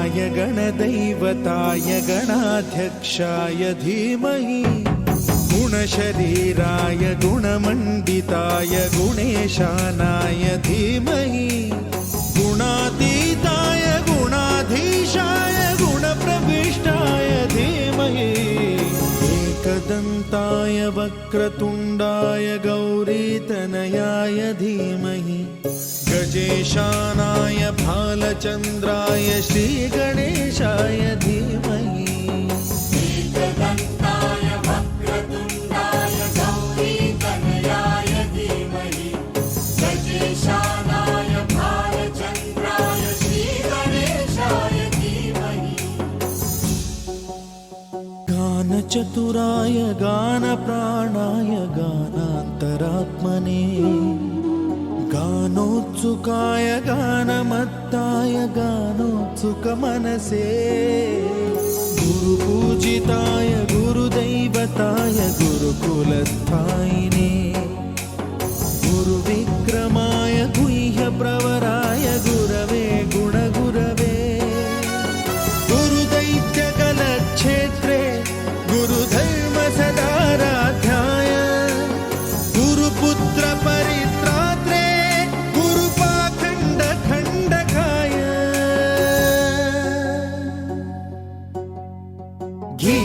गणाध्यक्षाय गणदैवताय गणाध्यक्षाय धीमहि गुणशरीराय गुणमण्डिताय गुणेशानाय धीमहि गुणातीताय गुणाधीशाय गुणप्रविष्टाय धीमहि एकदन्ताय वक्रतुण्डाय गौरीतनयाय धीमहि गजेशानाय भालचन्द्राय श्रीगणेशाय धीमहि एकदन्ताय वक्रतुण्डाय गौरीतनयाय धीमहि गजेशानाय भालचन्द्राय श्रीगणेशाय धीमहि गानचतुराय गानप्राणाय गानान्तरात्मने गानोत्सुकाय गानमत्ताय गानोत्सुकमनसे गुरुपूजिताय गुरुदैवताय गुरुकुलस्थायिने गुरुविक्रमाय गुह्यप्रवराय गुरवे गुणगुरवे गुरुदैत्यकलक्षेत्रे गुरुधर्मसदाराध्याय गुरुपुत्रपरित्रात्रे गुरुपाखण्डखण्डकाय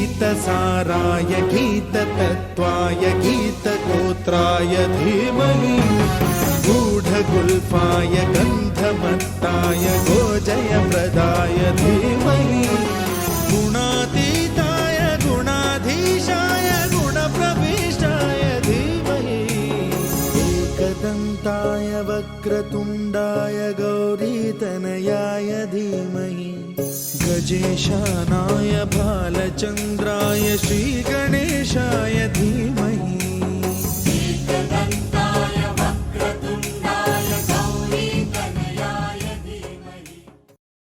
गीतसाराय गीततत्त्वाय गीतगोत्राय धीमहि गूढगुल्फाय गन्धमत्ताय गोजयप्रदाय धीमहि गुणातीताय गुणाधीशाय गुणप्रविष्टाय धीमहि एकदन्ताय वक्रतुण्डाय गौरीतनयाय धीमहि गजेशानाय भालचन्द्राय श्रीगणेशाय